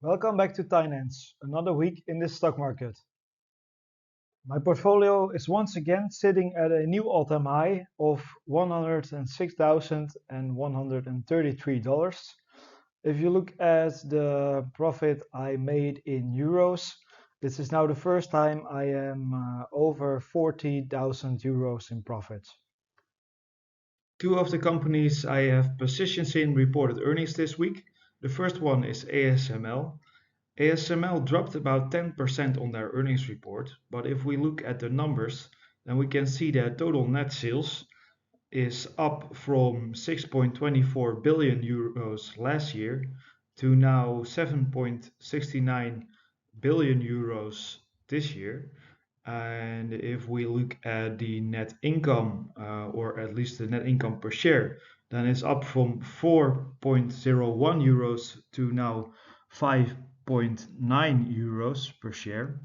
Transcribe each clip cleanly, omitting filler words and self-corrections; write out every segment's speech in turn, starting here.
Welcome back to TyNance, another week in the stock market. My portfolio is once again sitting at a new all-time high of $106,133. If you look at the profit I made in euros, this is now the first time I am over 40,000 euros in profits. Two of the companies I have positions in reported earnings this week. The first one is ASML. ASML dropped about 10% on their earnings report, but if we look at the numbers, then we can see that total net sales is up from 6.24 billion euros last year to now 7.69 billion euros this year. And if we look at the net income, or at least the net income per share, then it's up from 4.01 euros to now 5.9 euros per share.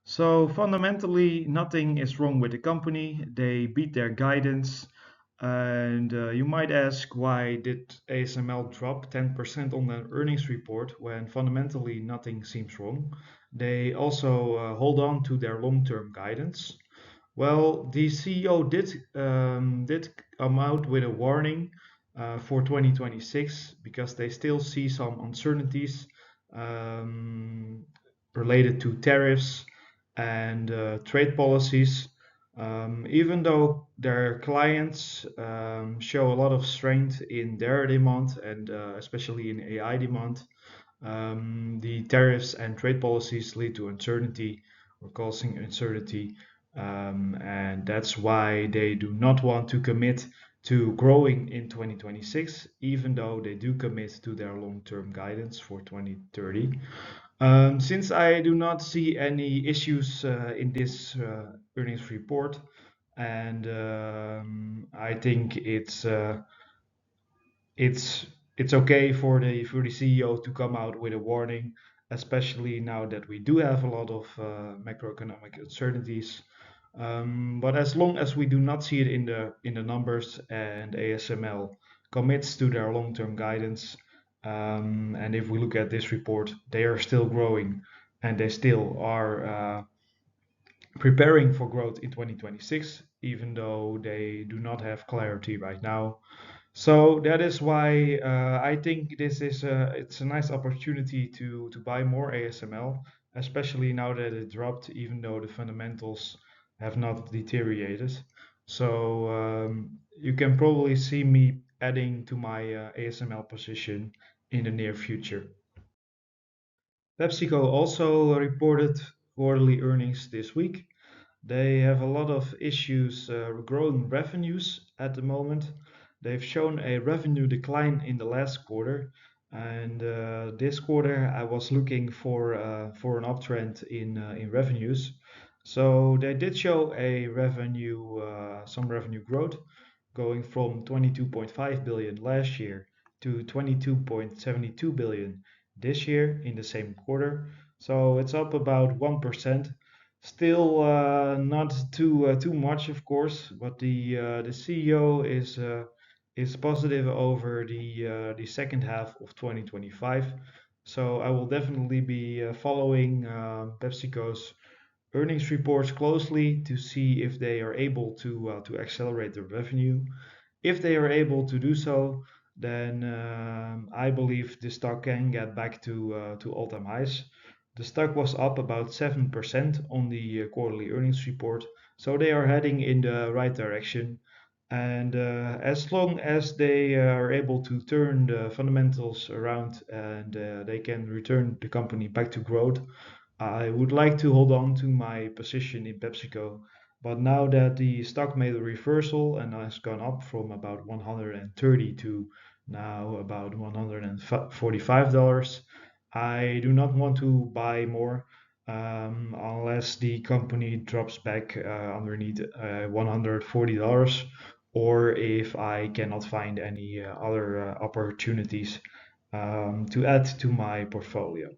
So fundamentally, nothing is wrong with the company. They beat their guidance. And you might ask, why did ASML drop 10% on their earnings report when fundamentally nothing seems wrong? They also hold on to their long-term guidance. Well, the CEO did come out with a warning for 2026 because they still see some uncertainties um, related to tariffs and trade policies. Even though their clients show a lot of strength in their demand and especially in AI demand, the tariffs and trade policies lead to uncertainty or causing uncertainty. And that's why they do not want to commit to growing in 2026, even though they do commit to their long-term guidance for 2030. Since I do not see any issues in this earnings report, and I think it's it's okay for the CEO to come out with a warning, especially now that we do have a lot of macroeconomic uncertainties. But as long as we do not see it in the numbers and ASML commits to their long-term guidance, and if we look at this report, they are still growing and they still are preparing for growth in 2026, even though they do not have clarity right now. So that is why I think it's a nice opportunity to buy more ASML, especially now that it dropped, even though the fundamentals have not deteriorated. So you can probably see me adding to my ASML position in the near future. PepsiCo also reported quarterly earnings this week. They have a lot of issues growing revenues at the moment. They've shown a revenue decline in the last quarter, and this quarter I was looking for an uptrend in revenues. So they did show a revenue some revenue growth, going from 22.5 billion last year to 22.72 billion this year in the same quarter. So it's up about 1%. Still not too much, of course, but the CEO is positive over the second half of 2025. So I will definitely be following PepsiCo's earnings reports closely to see if they are able to accelerate the revenue. If they are able to do so, then I believe the stock can get back to all-time highs. The stock was up about 7% on the quarterly earnings report, so they are heading in the right direction. And as long as they are able to turn the fundamentals around and they can return the company back to growth, I would like to hold on to my position in PepsiCo. But now that the stock made a reversal and has gone up from about 130 to now about $145, I do not want to buy more unless the company drops back underneath $140, or if I cannot find any other opportunities to add to my portfolio.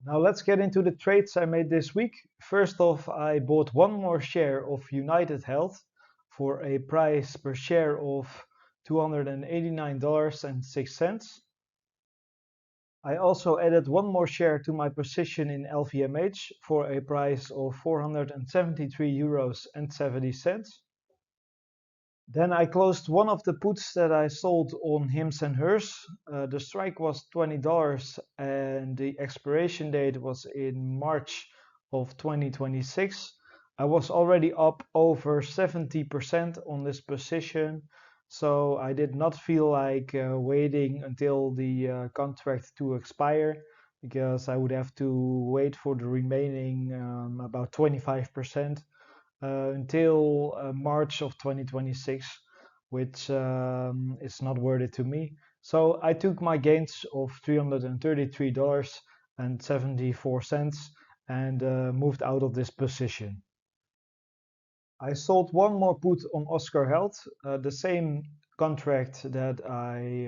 Now let's get into the trades I made this week. First off, I bought one more share of United Health for a price per share of $289.06. I also added one more share to my position in LVMH for a price of 473 euros and 70 cents. Then I closed one of the puts that I sold on Hims and Hers. The strike was $20 and the expiration date was in March of 2026. I was already up over 70% on this position, so I did not feel like waiting until the contract to expire because I would have to wait for the remaining about 25% until March of 2026, which is not worth it to me. So I took my gains of $333.74 and moved out of this position. I sold one more put on Oscar Health, the same contract that I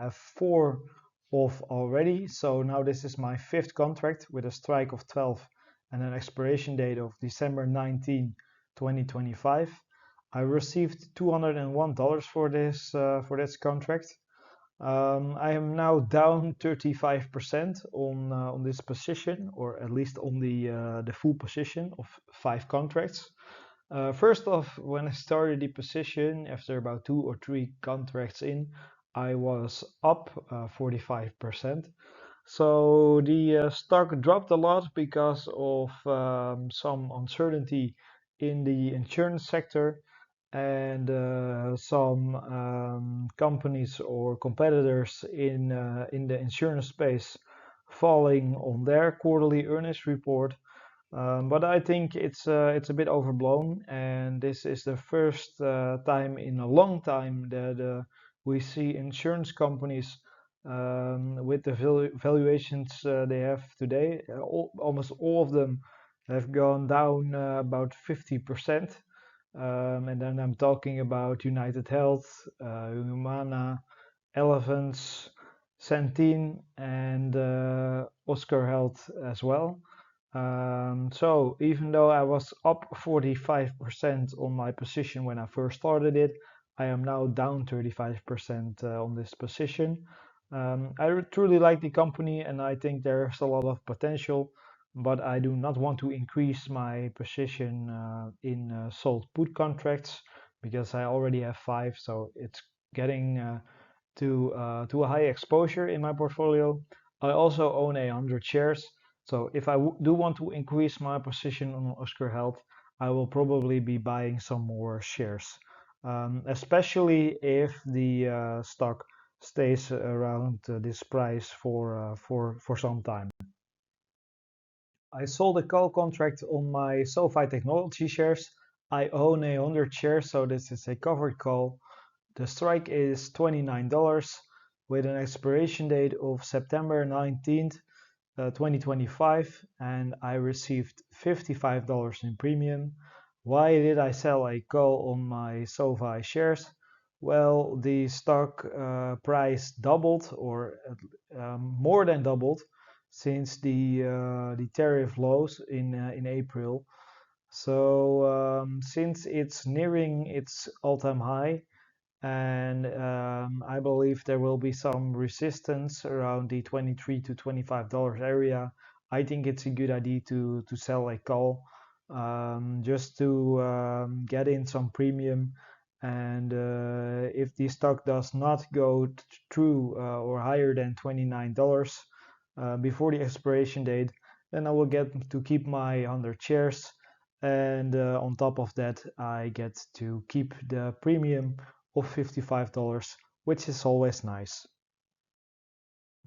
have four of already. So now this is my fifth contract with a strike of 12 and an expiration date of December 19, 2025. I received $201 for this contract. I am now down 35% on this position, or at least on the full position of five contracts. First off, when I started the position, after about two or three contracts in, I was up 45%. So the stock dropped a lot because of some uncertainty in the insurance sector and some companies or competitors in the insurance space falling on their quarterly earnings report. But I think it's a bit overblown, and this is the first time in a long time that we see insurance companies with the valuations they have today. Almost all of them have gone down about 50%. And then I'm talking about United Health, Humana, Elevance, Centene, and Oscar Health as well. So even though I was up 45% on my position when I first started it, I am now down 35% on this position. I truly like the company and I think there's a lot of potential, but I do not want to increase my position in sold put contracts because I already have five, so it's getting to a high exposure in my portfolio. I also own 100 shares, so if I do want to increase my position on Oscar Health, I will probably be buying some more shares, especially if the stock stays around this price for some time. I sold a call contract on my SoFi Technology shares. I own 100 shares, so this is a covered call. The strike is $29 with an expiration date of September 19th, 2025, and I received $55 in premium. Why did I sell a call on my SoFi shares? Well, the stock price doubled, or more than doubled, since the tariff lows in April. So since it's nearing its all-time high, and I believe there will be some resistance around the 23 to $25 area. I think it's a good idea to sell a call just to get in some premium. And if the stock does not go through or higher than $29 before the expiration date, then I will get to keep my 100 shares. And on top of that, I get to keep the premium of $55, which is always nice.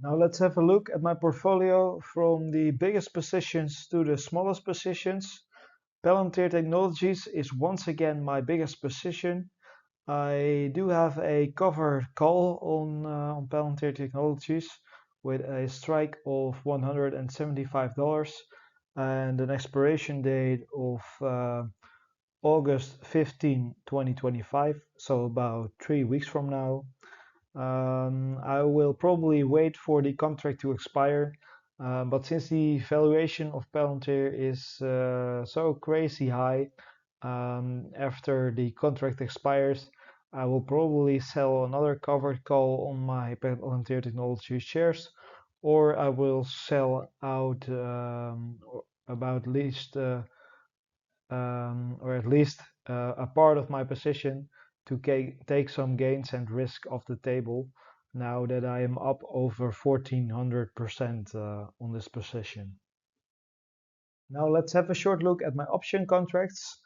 Now let's have a look at my portfolio from the biggest positions to the smallest positions. Palantir Technologies is once again my biggest position. I do have a covered call on Palantir Technologies with a strike of $175 and an expiration date of August 15, 2025, so about 3 weeks from now. I will probably wait for the contract to expire, but since the valuation of Palantir is so crazy high after the contract expires, I will probably sell another covered call on my Palantir Technology shares, or I will sell out about least or at least a part of my position to take some gains and risk off the table now that I am up over 1400% on this position. Now let's have a short look at my option contracts.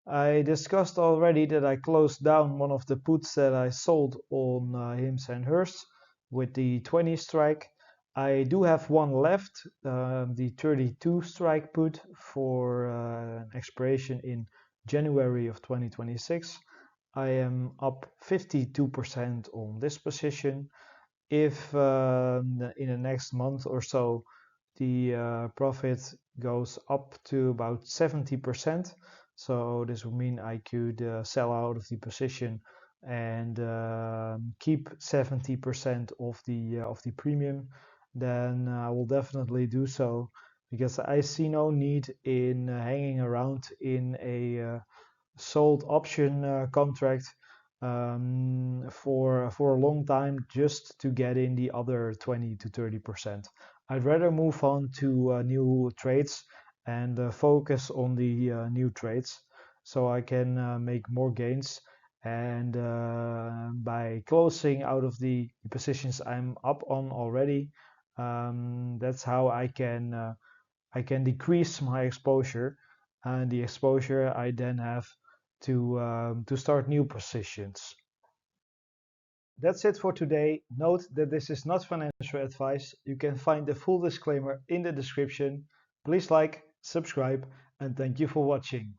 I discussed already that I closed down one of the puts that I sold on Hims and Hers with the 20 strike. I do have one left, the 32 strike put for expiration in January of 2026. I am up 52% on this position. If in the next month or so the profit goes up to about 70%, so this would mean I could sell out of the position and keep 70% of the premium, then I will definitely do so because I see no need in hanging around in a sold option contract for a long time just to get in the other 20 to 30%. I'd rather move on to new trades and focus on the new trades so I can make more gains. And by closing out of the positions I'm up on already, that's how I can decrease my exposure, and the exposure I then have to start new positions. That's it for today. Note that this is not financial advice. You can find the full disclaimer in the description. Please like, subscribe, and thank you for watching.